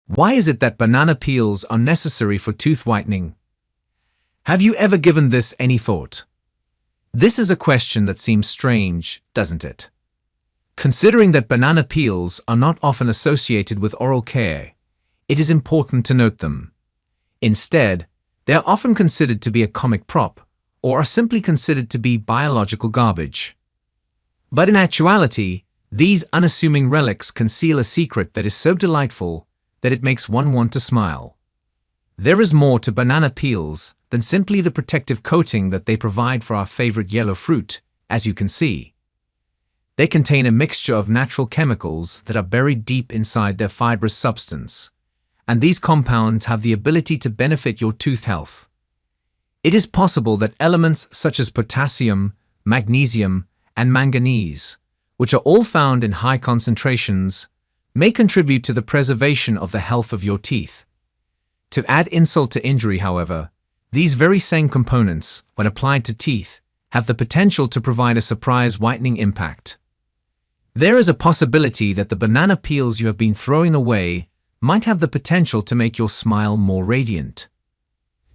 Why is it that banana peels are necessary for tooth whitening? Have you ever given this any thought? This is a question that seems strange, doesn't it? Considering that banana peels are not often associated with oral care, it is important to note them. Instead, they are often considered to be a comic prop, or are simply considered to be biological garbage. But in actuality, these unassuming relics conceal a secret that is so delightful that it makes one want to smile. There is more to banana peels than simply the protective coating that they provide for our favorite yellow fruit, as you can see. They contain a mixture of natural chemicals that are buried deep inside their fibrous substance, and these compounds have the ability to benefit your tooth health. It is possible that elements such as potassium, magnesium, and manganese, which are all found in high concentrations, may contribute to the preservation of the health of your teeth. To add insult to injury, however, these very same components, when applied to teeth, have the potential to provide a surprise whitening impact. There is a possibility that the banana peels you have been throwing away might have the potential to make your smile more radiant.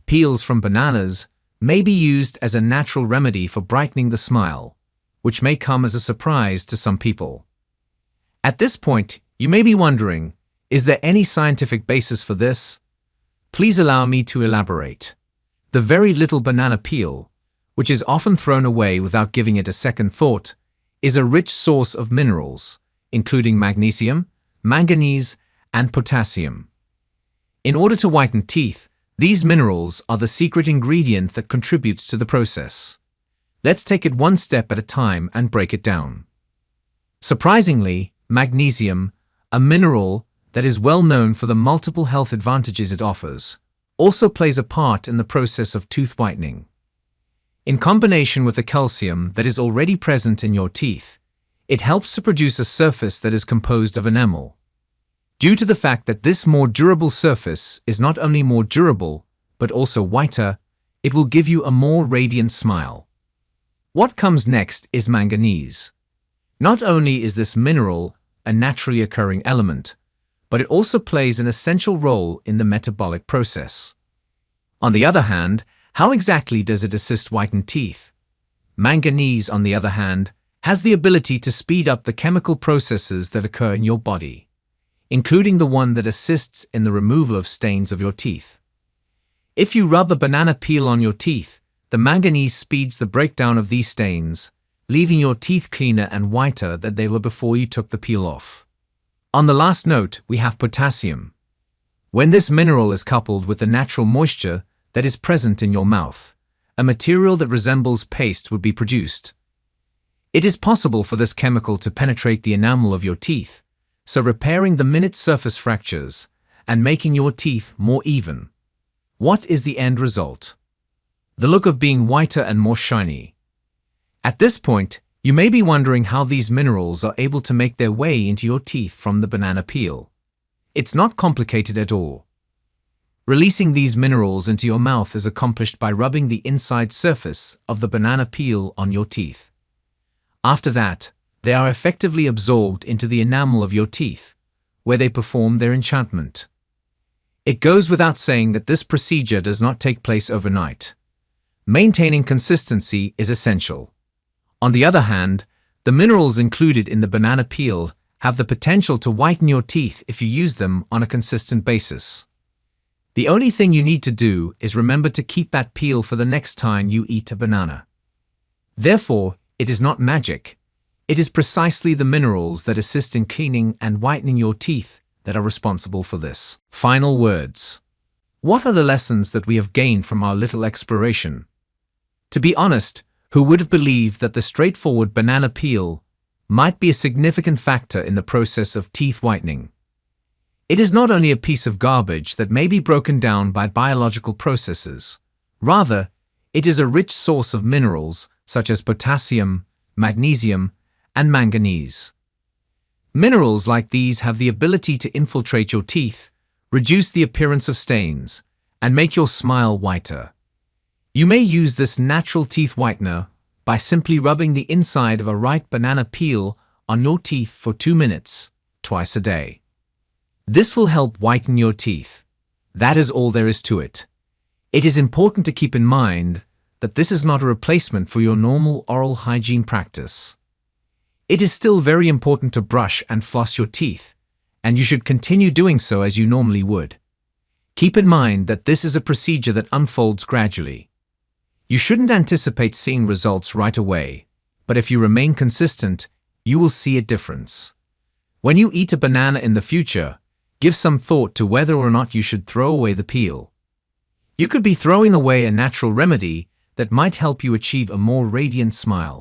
Peels from bananas may be used as a natural remedy for brightening the smile, which may come as a surprise to some people. At this point, you may be wondering, is there any scientific basis for this? Please allow me to elaborate. The very little banana peel, which is often thrown away without giving it a second thought, is a rich source of minerals, including magnesium, manganese, and potassium. In order to whiten teeth, these minerals are the secret ingredient that contributes to the process. Let's take it one step at a time and break it down. Surprisingly, magnesium, a mineral that is well known for the multiple health advantages it offers, also plays a part in the process of tooth whitening. In combination with the calcium that is already present in your teeth, it helps to produce a surface that is composed of enamel. Due to the fact that this more durable surface is not only more durable, but also whiter, it will give you a more radiant smile. What comes next is manganese. Not only is this mineral a naturally occurring element, but it also plays an essential role in the metabolic process. On the other hand, how exactly does it assist whiten teeth? Manganese, on the other hand, has the ability to speed up the chemical processes that occur in your body, including the one that assists in the removal of stains of your teeth. If you rub a banana peel on your teeth, the manganese speeds the breakdown of these stains, leaving your teeth cleaner and whiter than they were before you took the peel off. On the last note, we have potassium. When this mineral is coupled with the natural moisture that is present in your mouth, a material that resembles paste would be produced. It is possible for this chemical to penetrate the enamel of your teeth, so repairing the minute surface fractures and making your teeth more even. What is the end result? The look of being whiter and more shiny. At this point, you may be wondering how these minerals are able to make their way into your teeth from the banana peel. It's not complicated at all. Releasing these minerals into your mouth is accomplished by rubbing the inside surface of the banana peel on your teeth. After that, they are effectively absorbed into the enamel of your teeth, where they perform their enchantment. It goes without saying that this procedure does not take place overnight. Maintaining consistency is essential. On the other hand, the minerals included in the banana peel have the potential to whiten your teeth if you use them on a consistent basis. The only thing you need to do is remember to keep that peel for the next time you eat a banana. Therefore, it is not magic. It is precisely the minerals that assist in cleaning and whitening your teeth that are responsible for this. Final words. What are the lessons that we have gained from our little exploration? To be honest, who would have believed that the straightforward banana peel might be a significant factor in the process of teeth whitening? It is not only a piece of garbage that may be broken down by biological processes. Rather, it is a rich source of minerals such as potassium, magnesium, and manganese. Minerals like these have the ability to infiltrate your teeth, reduce the appearance of stains, and make your smile whiter. You may use this natural teeth whitener by simply rubbing the inside of a ripe banana peel on your teeth for 2 minutes, twice a day. This will help whiten your teeth. That is all there is to it. It is important to keep in mind that this is not a replacement for your normal oral hygiene practice. It is still very important to brush and floss your teeth, and you should continue doing so as you normally would. Keep in mind that this is a procedure that unfolds gradually. You shouldn't anticipate seeing results right away, but if you remain consistent, you will see a difference. When you eat a banana in the future, give some thought to whether or not you should throw away the peel. You could be throwing away a natural remedy that might help you achieve a more radiant smile.